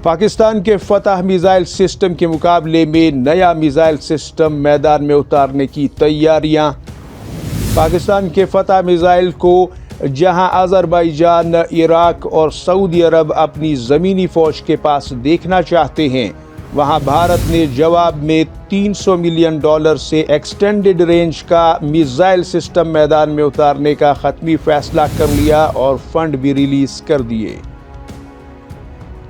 पाकिस्तान के फतह missile system के मुकाबले में नया मिसाइल सिस्टम मैदान में उतारने की तैयारियां। पाकिस्तान के फतह मिसाइल को जहां अज़रबैजान, इराक और सऊदी अरब अपनी ज़मीनी फ़ौज के पास देखना चाहते हैं, वहां भारत ने जवाब में $300 मिलियन से एक्सटेंडेड रेंज का मिसाइल सिस्टम मैदान में उतारने का हतमी फैसला कर लिया और फंड भी रिलीज कर दिए।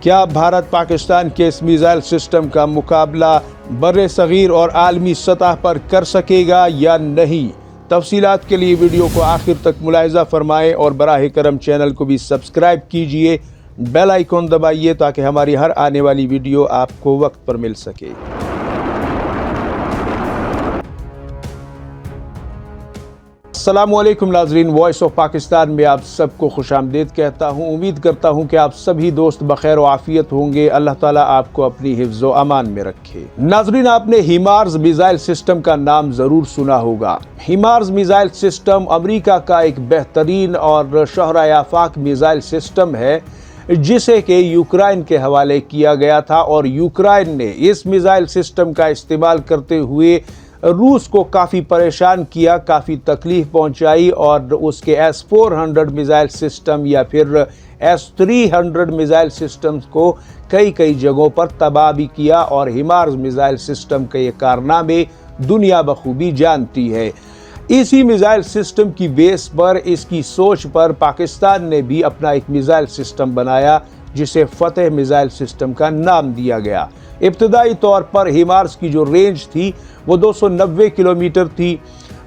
क्या भारत पाकिस्तान के इस मिसाइल सिस्टम का मुकाबला बर्रे सगीर और आलमी सतह पर कर सकेगा या नहीं? तफसीलात के लिए वीडियो को आखिर तक मुलाहिजा फरमाएं और बराह करम चैनल को भी सब्सक्राइब कीजिए, बेल आइकॉन दबाइए ताकि हमारी हर आने वाली वीडियो आपको वक्त पर मिल सके। अस्सलामुअलैकुम नाज़रीन, वॉइस ऑफ पाकिस्तान में आप सबको खुशामदीद कहता हूँ। उम्मीद करता हूँ कि आप सभी दोस्त बखैर व आफियत होंगे। अल्लाह ताला आपको अपनी हिफ्ज़ व अमान में रखे। नाज़रीन, आपने हिमार्स मिसाइल सिस्टम का नाम ज़रूर सुना होगा। हिमार्स मिसाइल सिस्टम अमेरिका का एक बेहतरीन और शोहरा आफाक मिसाइल सिस्टम है जिसे कि यूक्रेन के हवाले किया गया था और यूक्रेन ने इस मिसाइल सिस्टम का इस्तेमाल करते हुए रूस को काफ़ी परेशान किया, काफ़ी तकलीफ पहुंचाई और उसके S-400 मिसाइल सिस्टम या फिर S-300 मिसाइल सिस्टम्स को कई जगहों पर तबाह भी किया और हिमार्स मिसाइल सिस्टम के ये कारनामे दुनिया बखूबी जानती है। इसी मिसाइल सिस्टम की बेस पर, इसकी सोच पर पाकिस्तान ने भी अपना एक मिसाइल सिस्टम बनाया जिसे फतेह मिसाइल सिस्टम का नाम दिया गया। इब्तदाई तौर पर हिमार्स की जो रेंज थी वो 290 किलोमीटर थी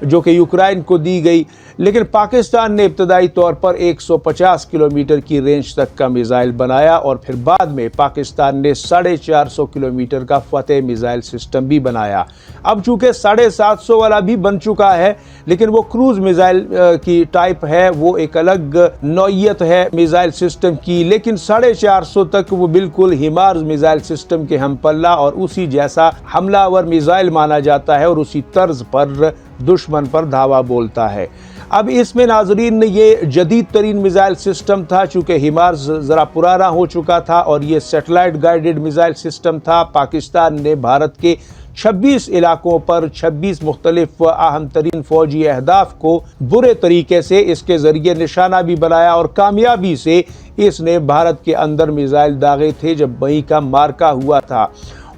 जो कि यूक्रेन को दी गई, लेकिन पाकिस्तान ने इब्तदाई तौर पर 150 किलोमीटर की रेंज तक का मिसाइल बनाया और फिर बाद में पाकिस्तान ने 450 किलोमीटर का फतेह मिसाइल सिस्टम भी बनाया। अब चूँकि 750 वाला भी बन चुका है, लेकिन वो क्रूज मिसाइल की टाइप है, वो एक अलग नौइयत है मिसाइल सिस्टम की, लेकिन 450 तक वो बिल्कुल हिमार्स मिसाइल सिस्टम के हम पल्ला और उसी जैसा हमलावर मिसाइल माना जाता है और उसी तर्ज पर दुश्मन पर धावा बोलता है। अब इसमें नाजरीन ये जदीद तरीन मिसाइल सिस्टम था, चूँकि हिमार्स ज़रा पुराना हो चुका था और ये सैटेलाइट गाइडेड मिसाइल सिस्टम था। पाकिस्तान ने भारत के 26 इलाकों पर 26 मुख्तलिफ अहम तरीन फौजी अहदाफ को बुरे तरीके से इसके ज़रिए निशाना भी बनाया और कामयाबी से इसने भारत के अंदर मिसाइल दागे थे जब वहीं का मार्का हुआ था।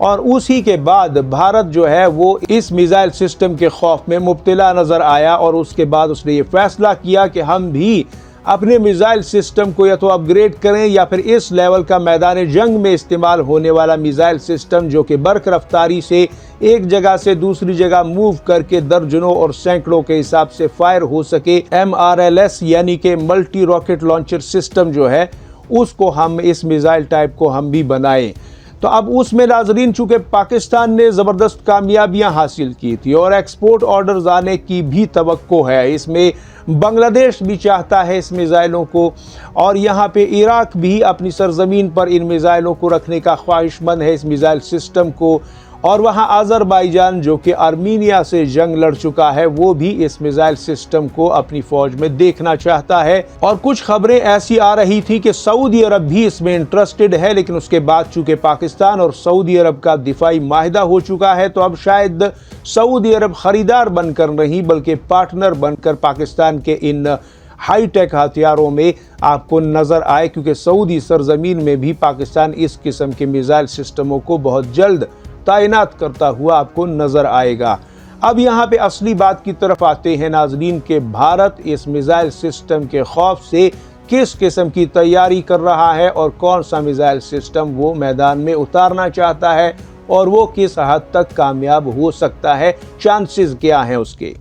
और उसी के बाद भारत जो है वो इस मिसाइल सिस्टम के खौफ में मुब्तला नज़र आया और उसके बाद उसने ये फैसला किया कि हम भी अपने मिसाइल सिस्टम को या तो अपग्रेड करें या फिर इस लेवल का मैदान जंग में इस्तेमाल होने वाला मिसाइल सिस्टम जो कि बर्क रफ्तारी से एक जगह से दूसरी जगह मूव करके दर्जनों और सैकड़ों के हिसाब से फायर हो सके, MRLS यानी कि मल्टी रॉकेट लॉन्चर सिस्टम जो है उसको हम इस मिसाइल टाइप को हम भी बनाएं। तो अब उसमें नाजरीन चूँकि पाकिस्तान ने ज़बरदस्त कामयाबियां हासिल की थी और एक्सपोर्ट ऑर्डर्स आने की भी तवक्को है, इसमें बांग्लादेश भी चाहता है इस मिसाइलों को और यहाँ पे इराक भी अपनी सरजमीन पर इन मिसाइलों को रखने का ख्वाहिशमंद है इस मिसाइल सिस्टम को, और वहाँ अज़रबैजान जो कि आर्मीनिया से जंग लड़ चुका है वो भी इस मिसाइल सिस्टम को अपनी फौज में देखना चाहता है। और कुछ खबरें ऐसी आ रही थी कि सऊदी अरब भी इसमें इंटरेस्टेड है, लेकिन उसके बाद चूँकि पाकिस्तान और सऊदी अरब का दिफाई माहिदा हो चुका है तो अब शायद सऊदी अरब खरीदार बनकर नहीं बल्कि पार्टनर बनकर पाकिस्तान के इन हाईटेक हथियारों में आपको नज़र आए, क्योंकि सऊदी सरजमीन में भी पाकिस्तान इस किस्म के मिसाइल सिस्टमों को बहुत जल्द तैनात करता हुआ आपको नज़र आएगा। अब यहाँ पे असली बात की तरफ आते हैं नाजरीन के भारत इस मिसाइल सिस्टम के खौफ से किस किस्म की तैयारी कर रहा है और कौन सा मिसाइल सिस्टम वो मैदान में उतारना चाहता है और वो किस हद तक कामयाब हो सकता है, चांसेस क्या हैं उसके।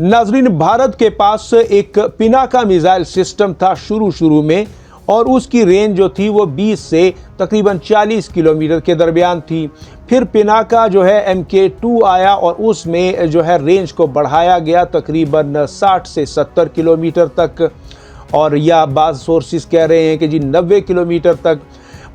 नाजरीन, भारत के पास एक पिनाका मिसाइल सिस्टम था शुरू में और उसकी रेंज जो थी वो 20 से तकरीबन 40 किलोमीटर के दरमियान थी। फिर पिनाका जो है MK2 आया और उसमें जो है रेंज को बढ़ाया गया तकरीबन 60 से 70 किलोमीटर तक, और या बाज़ सोर्सेस कह रहे हैं कि जी 90 किलोमीटर तक।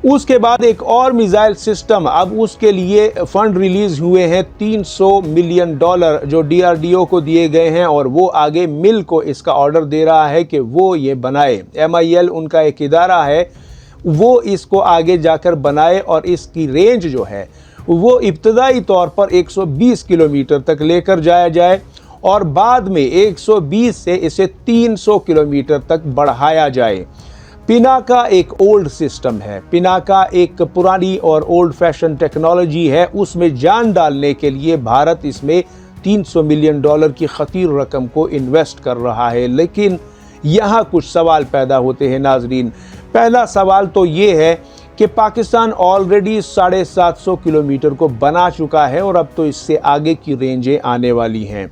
उसके बाद एक और मिसाइल सिस्टम, अब उसके लिए फंड रिलीज हुए हैं $300 मिलियन जो DRDO को दिए गए हैं, और वो आगे मिल को इसका ऑर्डर दे रहा है कि वो ये बनाए। MIL उनका एक इदारा है, वो इसको आगे जाकर बनाए और इसकी रेंज जो है वो इब्तदाई तौर पर 120 किलोमीटर तक लेकर जाया जाए और बाद में 120 से इसे 300 किलोमीटर तक बढ़ाया जाए। पिनाका एक ओल्ड सिस्टम है, पिनाका एक पुरानी और ओल्ड फैशन टेक्नोलॉजी है, उसमें जान डालने के लिए भारत इसमें $300 मिलियन की खतीर रकम को इन्वेस्ट कर रहा है। लेकिन यहाँ कुछ सवाल पैदा होते हैं नाजरीन। पहला सवाल तो ये है कि पाकिस्तान ऑलरेडी 750 किलोमीटर को बना चुका है और अब तो इससे आगे की रेंजें आने वाली हैं।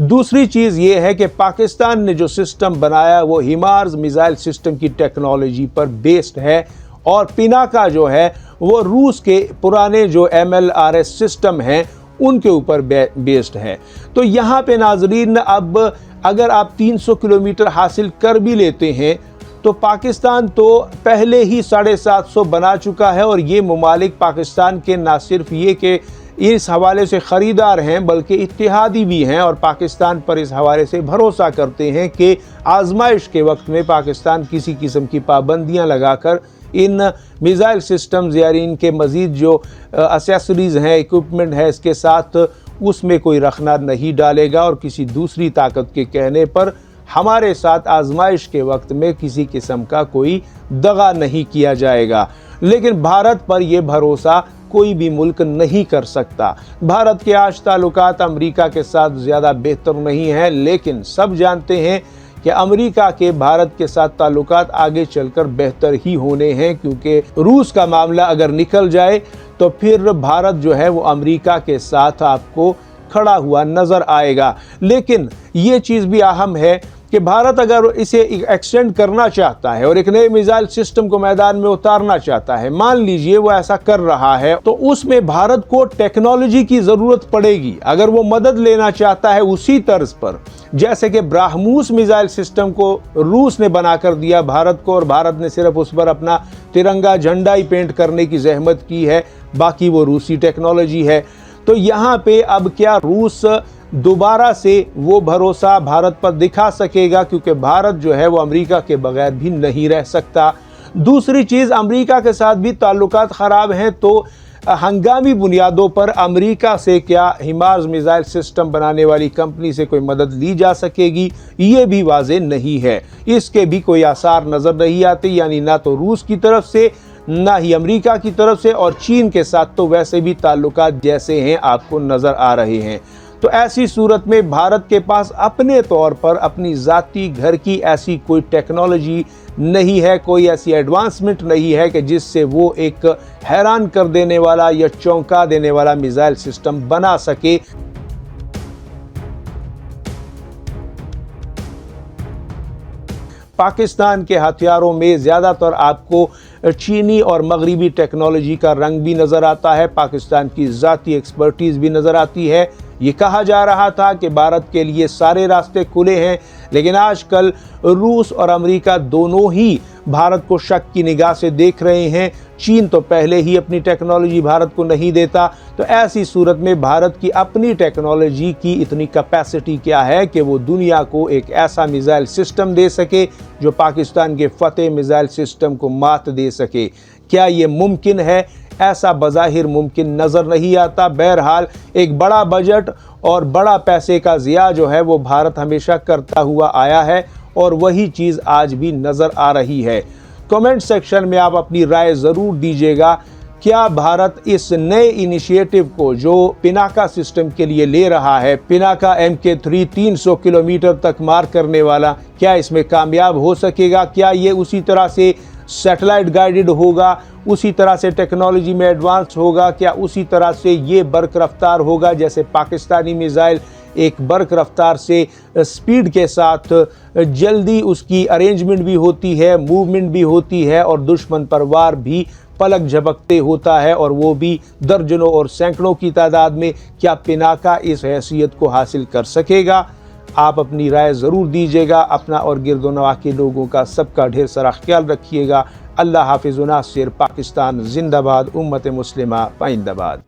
दूसरी चीज़ ये है कि पाकिस्तान ने जो सिस्टम बनाया वो हिमार्स मिसाइल सिस्टम की टेक्नोलॉजी पर बेस्ड है और पिनाका जो है वो रूस के पुराने जो MLRS सिस्टम हैं उनके ऊपर बेस्ड है। तो यहाँ पे नाजरीन, अब अगर आप 300 किलोमीटर हासिल कर भी लेते हैं तो पाकिस्तान तो पहले ही 750 बना चुका है और ये ममालिक पाकिस्तान के ना सिर्फ ये कि इस हवाले से ख़रीदार हैं बल्कि इत्तेहादी भी हैं और पाकिस्तान पर इस हवाले से भरोसा करते हैं कि आजमाइश के वक्त में पाकिस्तान किसी किस्म की पाबंदियां लगाकर इन मिसाइल सिस्टम्स या इनके मज़ीद जो एसेसरीज़ हैं, इक्विपमेंट है, इसके साथ उसमें कोई रखना नहीं डालेगा और किसी दूसरी ताकत के कहने पर हमारे साथ आजमाइश के वक्त में किसी किस्म का कोई दगा नहीं किया जाएगा। लेकिन भारत पर यह भरोसा कोई भी मुल्क नहीं कर सकता। भारत के आज ताल्लुकात अमेरिका के साथ ज़्यादा बेहतर नहीं है, लेकिन सब जानते हैं कि अमेरिका के भारत के साथ ताल्लुकात आगे चलकर बेहतर ही होने हैं, क्योंकि रूस का मामला अगर निकल जाए तो फिर भारत जो है वो अमेरिका के साथ आपको खड़ा हुआ नज़र आएगा। लेकिन ये चीज़ भी अहम है कि भारत अगर इसे एक्सटेंड करना चाहता है और एक नए मिसाइल सिस्टम को मैदान में उतारना चाहता है, मान लीजिए वो ऐसा कर रहा है, तो उसमें भारत को टेक्नोलॉजी की ज़रूरत पड़ेगी। अगर वो मदद लेना चाहता है उसी तर्ज पर जैसे कि ब्राह्मोस मिसाइल सिस्टम को रूस ने बनाकर दिया भारत को और भारत ने सिर्फ उस पर अपना तिरंगा झंडा ही पेंट करने की जहमत की है, बाकी वो रूसी टेक्नोलॉजी है। तो यहाँ पे अब क्या रूस दोबारा से वो भरोसा भारत पर दिखा सकेगा, क्योंकि भारत जो है वो अमेरिका के बगैर भी नहीं रह सकता। दूसरी चीज़, अमेरिका के साथ भी ताल्लुकात ख़राब हैं, तो हंगामी बुनियादों पर अमेरिका से क्या हिमार्स मिसाइल सिस्टम बनाने वाली कंपनी से कोई मदद ली जा सकेगी, ये भी वाज़ेह नहीं है। इसके भी कोई आसार नज़र नहीं आते, यानी ना तो रूस की तरफ से ना ही अमेरिका की तरफ से, और चीन के साथ तो वैसे भी ताल्लुकात जैसे हैं आपको नज़र आ रहे हैं। तो ऐसी सूरत में भारत के पास अपने तौर पर अपनी ज़ाती घर की ऐसी कोई टेक्नोलॉजी नहीं है, कोई ऐसी एडवांसमेंट नहीं है कि जिससे वो एक हैरान कर देने वाला या चौंका देने वाला मिसाइल सिस्टम बना सके। पाकिस्तान के हथियारों में ज़्यादातर आपको चीनी और मगरिबी टेक्नोलॉजी का रंग भी नज़र आता है, पाकिस्तान की ज़ाती एक्सपर्टीज़ भी नज़र आती है। ये कहा जा रहा था कि भारत के लिए सारे रास्ते खुले हैं, लेकिन आजकल रूस और अमेरिका दोनों ही भारत को शक की निगाह से देख रहे हैं। चीन तो पहले ही अपनी टेक्नोलॉजी भारत को नहीं देता, तो ऐसी सूरत में भारत की अपनी टेक्नोलॉजी की इतनी कैपेसिटी क्या है कि वो दुनिया को एक ऐसा मिसाइल सिस्टम दे सके जो पाकिस्तान के फतेह मिसाइल सिस्टम को मात दे सके। क्या ये मुमकिन है? ऐसा बज़ाहिर मुमकिन नज़र नहीं आता। बहरहाल एक बड़ा बजट और बड़ा पैसे का ज़िया जो है वो भारत हमेशा करता हुआ आया है और वही चीज़ आज भी नज़र आ रही है। कमेंट सेक्शन में आप अपनी राय ज़रूर दीजिएगा। क्या भारत इस नए इनिशिएटिव को जो पिनाका सिस्टम के लिए ले रहा है, पिनाका MK3 300 किलोमीटर तक मार करने वाला, क्या इसमें कामयाब हो सकेगा? क्या ये उसी तरह से सैटेलाइट गाइडेड होगा, उसी तरह से टेक्नोलॉजी में एडवांस होगा? क्या उसी तरह से ये बर्क रफ्तार होगा जैसे पाकिस्तानी मिसाइल एक बर्क रफ्तार से स्पीड के साथ जल्दी उसकी अरेंजमेंट भी होती है, मूवमेंट भी होती है और दुश्मन पर वार भी पलक झपकते होता है, और वो भी दर्जनों और सैकड़ों की तादाद में? क्या पिनाका इस हैसियत को हासिल कर सकेगा? आप अपनी राय ज़रूर दीजिएगा। अपना और गिरदोनवा के लोगों का सबका ढेर सारा ख्याल रखिएगा। अल्लाह हाफिज़ व नासिर। पाकिस्तान जिंदाबाद। उम्मत मुस्लिमा पाइंदाबाद।